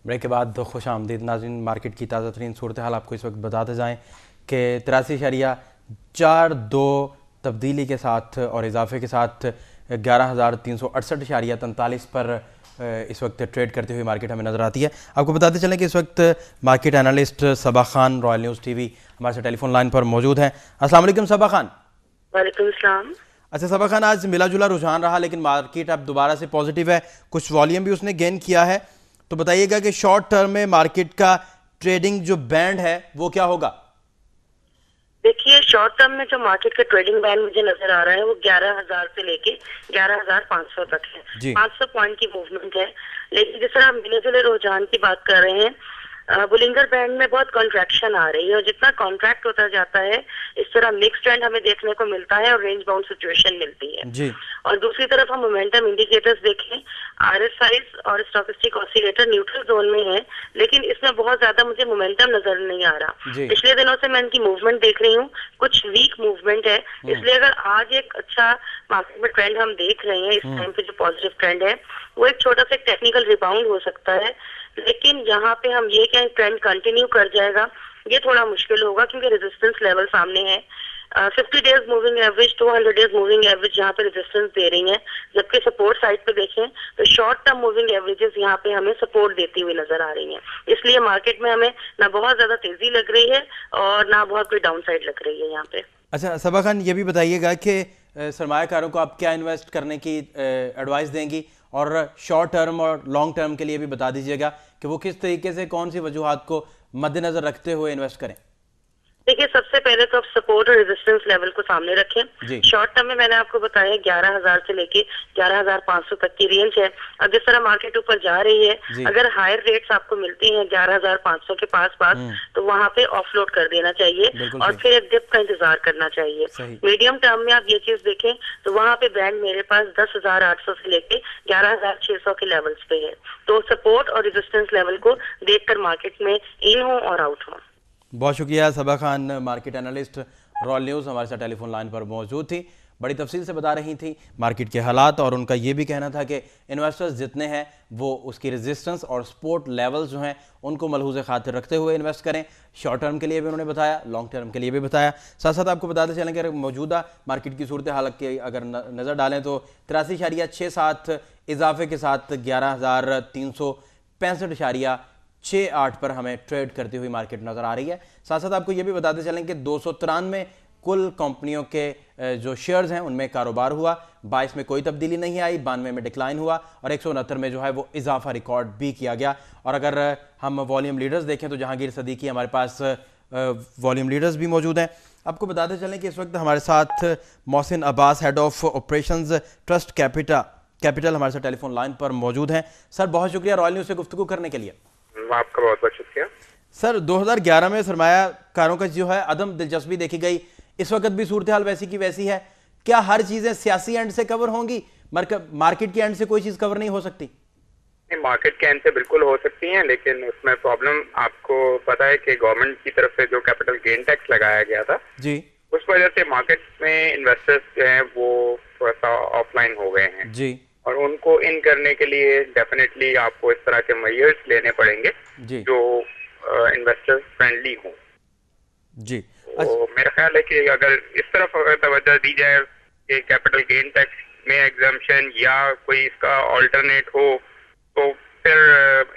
Break के बाद खुश आमदीद नाज़रीन। मार्केट की ताज़ा तरीन सूरत हाल आपको इस वक्त बताते जाएँ कि 83.42 तब्दीली के साथ और इजाफे के साथ 11,368.43 पर इस वक्त ट्रेड करते हुए मार्केट हमें नज़र आती है। आपको बताते चलें कि इस वक्त मार्केट एनालिस्ट सबा खान रॉयल न्यूज़ टीवी हमारे साथ टेलीफोन लाइन पर मौजूद हैं। अस्सलाम वालेकुम सबा खान। वालेकुम सलाम। अच्छा सबा खान, आज मिला जुला रुझान रहा लेकिन मार्केट अब दोबारा से पॉजिटिव है, कुछ वॉल्यूम भी उसने गेन किया है, तो बताइएगा कि शॉर्ट टर्म में मार्केट का ट्रेडिंग जो बैंड है वो क्या होगा? देखिए, शॉर्ट टर्म में जो मार्केट का ट्रेडिंग बैंड मुझे नजर आ रहा है वो 11,000 से लेके 11,500 तक है। 500 पॉइंट की मूवमेंट है। लेकिन जिस तरह हम मिले जुले रुझान की बात कर रहे हैं, बुलिंगर बैंड में बहुत कॉन्ट्रैक्शन आ रही है और जितना कॉन्ट्रैक्ट होता जाता है इस तरह मिक्स ट्रेंड हमें देखने को मिलता है और रेंज बाउंड सिचुएशन मिलती है जी। और दूसरी तरफ हम मोमेंटम इंडिकेटर्स देखें, आरएसआईज और स्टोकेस्टिक ऑसिलेटर न्यूट्रल जोन में है, लेकिन इसमें बहुत ज्यादा मुझे मोमेंटम नजर नहीं आ रहा। पिछले दिनों से मैं इनकी मूवमेंट देख रही हूँ, कुछ वीक मूवमेंट है। इसलिए अगर आज एक अच्छा मार्केट में ट्रेंड हम देख रहे हैं, इस टाइम पे जो पॉजिटिव ट्रेंड है वो एक छोटा सा टेक्निकल रिबाउंड हो सकता है, लेकिन यहाँ पे हम ये क्या ट्रेंड कंटिन्यू कर जाएगा ये थोड़ा मुश्किल होगा क्योंकि रेजिस्टेंस लेवल सामने है। 50 days moving average, 200 days moving average यहाँ पे रेजिस्टेंस दे रही है, जबकि सपोर्ट साइड पे देखें तो शॉर्ट टर्म मूविंग एवरेजेस यहाँ पे हमें सपोर्ट देती हुई नजर आ रही है। इसलिए मार्केट में हमें ना बहुत ज्यादा तेजी लग रही है और ना बहुत कोई डाउन साइड लग रही है यहाँ पे। अच्छा सबा खान, ये भी बताइएगा कि सरमायाकारों को आप क्या इन्वेस्ट करने की एडवाइस देंगी और शॉर्ट टर्म और लॉन्ग टर्म के लिए भी बता दीजिएगा कि वो किस तरीके से कौन सी वजूहात को मद्देनजर रखते हुए इन्वेस्ट करें। देखिए, सबसे पहले तो आप सपोर्ट और रेजिस्टेंस लेवल को सामने रखें। शॉर्ट टर्म में मैंने आपको बताया 11,000 से लेके 11,500 तक की रेंज है। अब जिस तरह मार्केट ऊपर जा रही है, अगर हायर रेट्स आपको मिलती हैं 11,500 के पास तो वहां पे ऑफलोड कर देना चाहिए और फिर एक डिप का इंतजार करना चाहिए। मीडियम टर्म में आप ये चीज देखें तो वहां पे बैंड मेरे पास 10,800 से लेके 11,600 के लेवल्स पे है, तो सपोर्ट और रेजिस्टेंस लेवल को देखकर मार्केट में इन हो और आउट हो। बहुत शुक्रिया Saba Khan, market analyst Royal News हमारे साथ टेलीफोन लाइन पर मौजूद थी। बड़ी तफसील से बता रही थी मार्केट के हालात और उनका ये भी कहना था कि इन्वेस्टर्स जितने हैं वो उसकी रेजिस्टेंस और सपोर्ट लेवल्स जो हैं उनको मलहूज़ खातिर रखते हुए इन्वेस्ट करें। शॉर्ट टर्म के लिए भी उन्होंने बताया, लॉन्ग टर्म के लिए भी बताया। साथ साथ आपको बताते चलें कि मौजूदा मार्केट की सूरत हालत की अगर नज़र डालें तो 83.67 इजाफे के साथ 11,365.68 पर हमें ट्रेड करती हुई मार्केट नज़र आ रही है। साथ साथ आपको ये भी बताते चलें कि 293 कुल कंपनियों के जो शेयर्स हैं उनमें कारोबार हुआ, 22 में कोई तब्दीली नहीं आई, 92 में डिक्लाइन हुआ और 169 में जो है वो इजाफा रिकॉर्ड भी किया गया। और अगर हम वॉल्यूम लीडर्स देखें तो जहांगीर सदीकी हमारे पास वॉल्यूम लीडर्स भी मौजूद हैं। आपको बताते चलें कि इस वक्त हमारे साथ Mohsin Abbas, head of operations trust capital हमारे साथ टेलीफोन लाइन पर मौजूद हैं। सर बहुत शुक्रिया रॉयल न्यूज़ से गुफ्तगू करने के लिए। आपका बहुत बहुत शुक्रिया। सर 2011 में सरमायाकारों का जो है अदम दिलचस्पी देखी गई, इस वक्त भी सूरत हाल वैसी की वैसी है। क्या हर चीजें सियासी एंड से कवर होंगी, मार्केट के एंड से कोई चीज कवर नहीं हो सकती? मार्केट के एंड से बिल्कुल हो सकती हैं, लेकिन उसमें प्रॉब्लम आपको पता है कि गवर्नमेंट की तरफ से जो कैपिटल गेन टैक्स लगाया गया था जी, उस वजह से मार्केट में इन्वेस्टर्स जो हैं वो थोड़ा सा ऑफलाइन हो गए हैं जी, और उनको इन करने के लिए डेफिनेटली आपको इस तरह के मेजर्स लेने पड़ेंगे जी, जो इन्वेस्टर फ्रेंडली हो जी। तो मेरा ख्याल है कि अगर इस तरफ अगर तवज्जो दी जाए कि कैपिटल गेन टैक्स में एग्जाम्पशन या कोई इसका ऑल्टरनेट हो तो फिर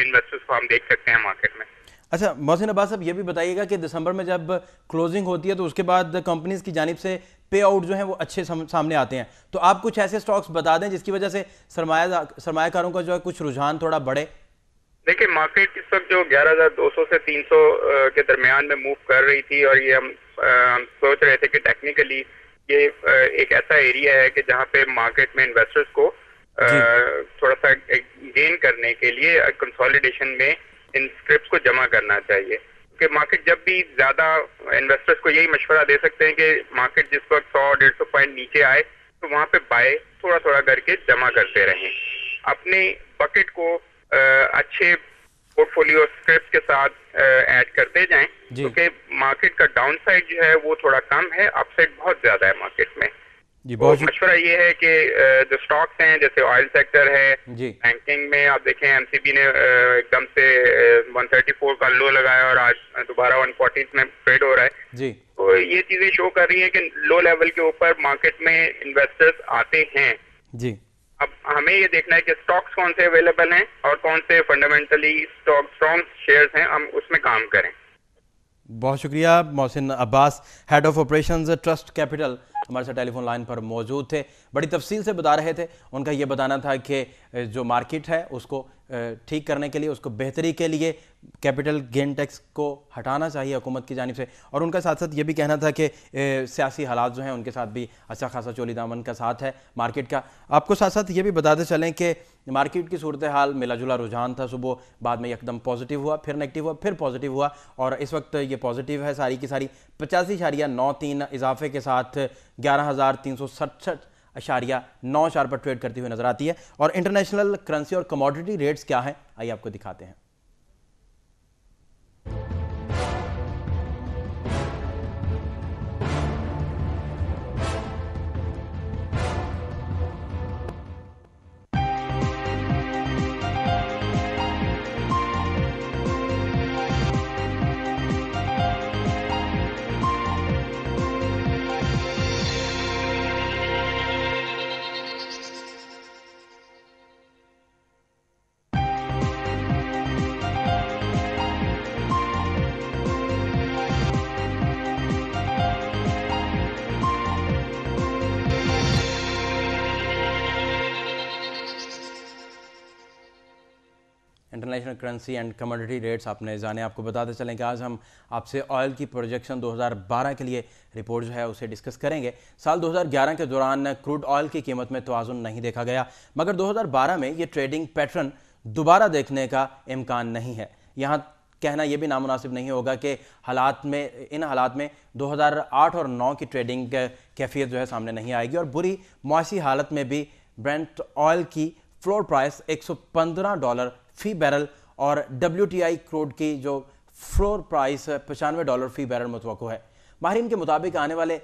इन्वेस्टर्स को हम देख सकते हैं मार्केट में। अच्छा मोहसिन अब्बास साहब, ये भी बताइएगा कि दिसंबर में जब क्लोजिंग होती है तो उसके बाद कंपनीज की जानिब से पे आउट जो है वो अच्छे सामने आते हैं, तो आप कुछ ऐसे स्टॉक्स बता दें जिसकी वजह से सरमायाकारों का जो है कुछ रुझान थोड़ा बढ़े। देखिए, मार्केट इस वक्त जो 11,200 से 300 के दरमियान में मूव कर रही थी और ये हम सोच रहे थे कि टेक्निकली ये एक ऐसा एरिया है कि जहाँ पे मार्केट में इन्वेस्टर्स को थोड़ा सा गेन करने के लिए कंसोलिडेशन में इन स्क्रिप्ट्स को जमा करना चाहिए, क्योंकि मार्केट जब भी ज्यादा इन्वेस्टर्स को यही मशवरा दे सकते हैं कि मार्केट जिस वक्त 100-150 पॉइंट नीचे आए तो वहां पे बाय थोड़ा थोड़ा करके जमा करते रहें, अपने बकेट को अच्छे पोर्टफोलियो स्क्रिप्ट के साथ ऐड करते जाएं, क्योंकि मार्केट का डाउन साइड जो है वो थोड़ा कम है, अपसाइड बहुत ज्यादा है मार्केट में। जी, तो मशवरा ये है कि जो स्टॉक्स हैं जैसे ऑयल सेक्टर है, जी, बैंकिंग में आप देखें एमसीबी ने एकदम से 134 का लो लगाया और आज दोबारा 140 में ट्रेड हो रहा है। जी, तो ये चीजें शो कर रही हैं कि लो लेवल के ऊपर मार्केट में इन्वेस्टर्स आते हैं। जी। अब हमें ये देखना है कि स्टॉक्स कौन से अवेलेबल हैं और कौन से फंडामेंटली स्ट्रॉन्ग शेयर्स हैं, हम उसमें काम करें। बहुत शुक्रिया। Mohsin Abbas, head of operations trust capital, हमारे साथ टेलीफोन लाइन पर मौजूद थे। बड़ी तफसील से बता रहे थे। उनका ये बताना था कि जो मार्केट है उसको ठीक करने के लिए, उसको बेहतरी के लिए कैपिटल गेन टैक्स को हटाना चाहिए हुकूमत की जानिब से। और उनका साथ साथ ये भी कहना था कि सियासी हालात जो हैं उनके साथ भी अच्छा खासा चोली दामन का साथ है मार्केट का। आपको साथ साथ ये भी बताते चलें कि मार्केट की सूरत हाल मिला जुला रुझान था सुबह, बाद में एकदम पॉजिटिव हुआ, फिर नेगेटिव हुआ, फिर पॉजिटिव हुआ और इस वक्त ये पॉजिटिव है सारी की सारी 85.93 इजाफे के साथ 11,367.94 पर ट्रेड करती हुई नजर आती है। और इंटरनेशनल करेंसी और कमोडिटी रेट्स क्या हैं, आइए आपको दिखाते हैं। International currency and commodity rates आपने जाने। आपको बताते चलें कि आज हम आपसे ऑयल की प्रोजेक्शन 2012 के लिए रिपोर्ट जो है उसे डिस्कस करेंगे। साल 2011 के दौरान क्रूड ऑयल की कीमत में तवाज़ुन नहीं देखा गया, मगर 2012 में ये ट्रेडिंग पैटर्न दोबारा देखने का इम्कान नहीं है। यहाँ कहना यह भी नामुनासिब नहीं होगा कि इन हालात में 2008 और 9 की ट्रेडिंग कैफियत जो है सामने नहीं आएगी और बुरी मौसी हालत में भी ब्रेंट ऑयल की फ्लोर प्राइस $115 फी बैरल और WTI क्रूड की जो फ्लोर प्राइस $95 फी बैरल मुतवक्को है। माहिरीन के मुताबिक आने वाले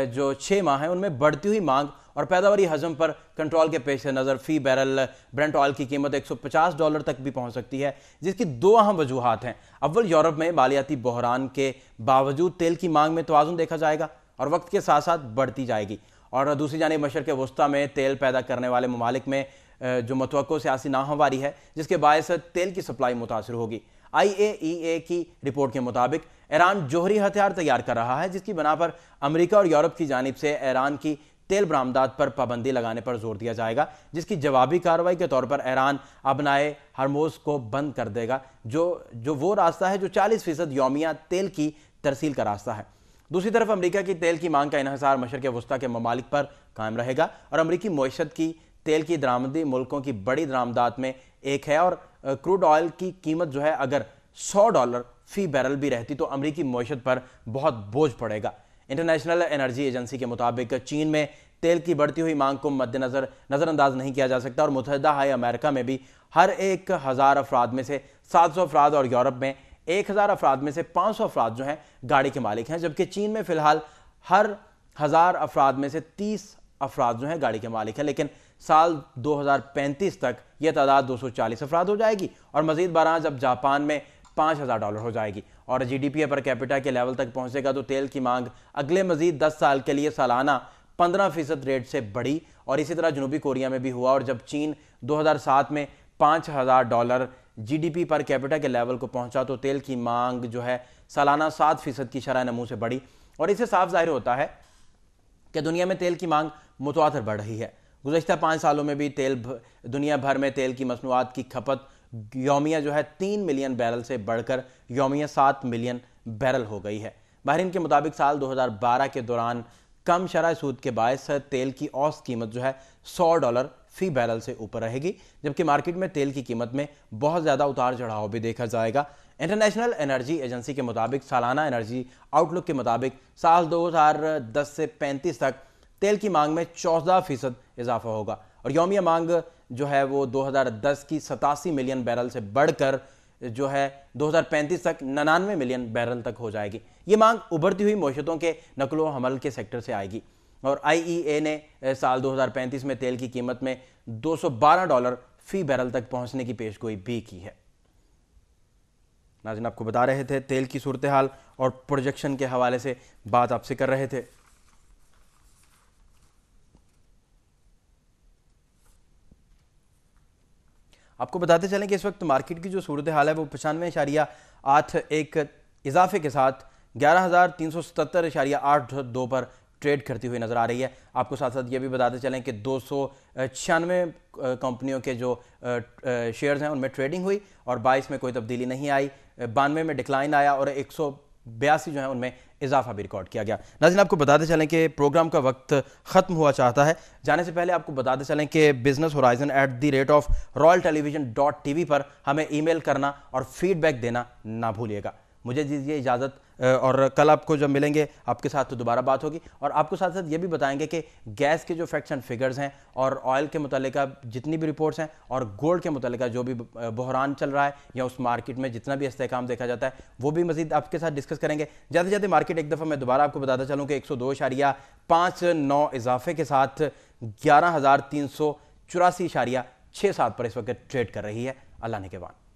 जो 6 माह हैं उनमें बढ़ती हुई मांग और पैदावारी हजम पर कंट्रोल के पेश नज़र फी बैरल ब्रेंट ऑयल की कीमत $150 तक भी पहुंच सकती है, जिसकी दो अहम वजूहात हैं। अव्वल यूरोप में मालियाती बहरान के बावजूद तेल की मांग में तवाज़ुन देखा जाएगा और वक्त के साथ साथ बढ़ती जाएगी, और दूसरी जानिब मशरक़ वस्ता में तेल पैदा करने वाले ममालिक में जो मतवक्को सियासी नाहवारी है, जिसके बायस तेल की सप्लाई मुतासर होगी। IAEA की रिपोर्ट के मुताबिक ईरान जोहरी हथियार तैयार कर रहा है, जिसकी बना पर अमेरिका और यूरोप की जानिब से ईरान की तेल बरामदात पर पाबंदी लगाने पर जोर दिया जाएगा, जिसकी जवाबी कार्रवाई के तौर पर ईरान अबनाए हरमोज को बंद कर देगा, जो वो रास्ता है जो 40% यौमिया तेल की तरसील का रास्ता है। दूसरी तरफ अमेरिका की तेल की मांग का इन्हिसार मशरक़ वस्ता के ममालिक पर कायम रहेगा और अमरीकी मईशत की तेल की दरामदी मुल्कों की बड़ी दरामदात में एक है, और क्रूड ऑयल की कीमत जो है अगर $100 फी बैरल भी रहती तो अमरीकी मईशत पर बहुत बोझ पड़ेगा। इंटरनेशनल एनर्जी एजेंसी के मुताबिक चीन में तेल की बढ़ती हुई मांग को नज़रअंदाज नहीं किया जा सकता और मुत्तहिदा अमेरिका में भी हर 1000 अफराद में से 700 अफराद और यूरोप में 1000 अफराद में से 500 अफराद जो हैं गाड़ी के मालिक हैं, जबकि चीन में फिलहाल हर 1000 अफराद में से 30 अफराद जो हैं गाड़ी के मालिक हैं। लेकिन साल 2035 तक यह तादाद 240 अफराद हो जाएगी और मजीद 12 जब जापान में $5000 हो जाएगी और GDP पर कैपिटा के लेवल तक पहुंचेगा तो तेल की मांग अगले मजीद 10 साल के लिए सालाना 15% रेट से बढ़ी। और इसी तरह जनूबी कोरिया में भी हुआ, और जब चीन 2007 में $5000 GDP पर कैपिटा के लेवल को पहुंचा तो तेल की मांग जो है सालाना 7% की शरह नमू से बढ़ी। और इससे साफ जाहिर होता है कि दुनिया में तेल की मांग मुतवातर बढ़ रही है। गुज़श्ता 5 सालों में भी दुनिया भर में तेल की मसनूआत की खपत यौमिया जो है 3 मिलियन बैरल से बढ़कर यौमिया 7 मिलियन बैरल हो गई है। माहिरीन के मुताबिक साल 2012 के दौरान कम शरह सूद के बायस तेल की औसत कीमत जो है $100 फी बैरल से ऊपर रहेगी, जबकि मार्केट में तेल की कीमत में बहुत ज़्यादा उतार चढ़ाव भी देखा जाएगा। इंटरनेशनल एनर्जी एजेंसी के मुताबिक सालाना एनर्जी आउटलुक के मुताबिक साल 2010 से 35 तक तेल की मांग में 14% इजाफा होगा और यौमिया मांग जो है वो 2010 की 87 मिलियन बैरल से बढ़कर जो है 2035 तक 99 मिलियन बैरल तक हो जाएगी। ये मांग उभरती हुई मईशतों के नकलो हमल के सेक्टर से आएगी और IEA ने साल 2035 में तेल की कीमत में $212 फी बैरल तक पहुंचने की पेशगोई भी की है। नाज़रीन, आपको बता रहे थे तेल की सूरत हाल और प्रोजेक्शन के हवाले से बात आपसे कर रहे थे। आपको बताते चलें कि इस वक्त मार्केट की जो सूरत हाल है वो 95.8 एक इजाफे के साथ 11,377.82 पर ट्रेड करती हुई नज़र आ रही है। आपको साथ साथ ये भी बताते चलें कि 296 कंपनियों के जो शेयर्स हैं उनमें ट्रेडिंग हुई और 22 में कोई तब्दीली नहीं आई, 92 में डिक्लाइन आया और 182 जो है उनमें इजाफा भी रिकॉर्ड किया गया। नाज़रीन, आपको बताते चलें कि प्रोग्राम का वक्त ख़त्म हुआ चाहता है। जाने से पहले आपको बताते चलें कि बिजनेस होराइजन @royaltelevision.tv पर हमें ईमेल करना और फीडबैक देना ना भूलिएगा। मुझे दीजिए इजाज़त, और कल आपको जब मिलेंगे आपके साथ तो दोबारा बात होगी और आपको साथ साथ ये भी बताएंगे कि गैस के जो फैक्ट्स एंड फिगर्स हैं और ऑयल के मुतालिका जितनी भी रिपोर्ट्स हैं और गोल्ड के मुतालिका जो भी बहरान चल रहा है या उस मार्केट में जितना भी इस्तेहकाम देखा जाता है वो भी मज़ीद आपके साथ डिस्कस करेंगे। जाते जाते मार्केट एक दफ़ा मैं दोबारा आपको बताता चलूँ कि 102.59 इजाफे के साथ 11,384.67 पर इस वक्त ट्रेड कर रही है। अल्लाह ने के बाद।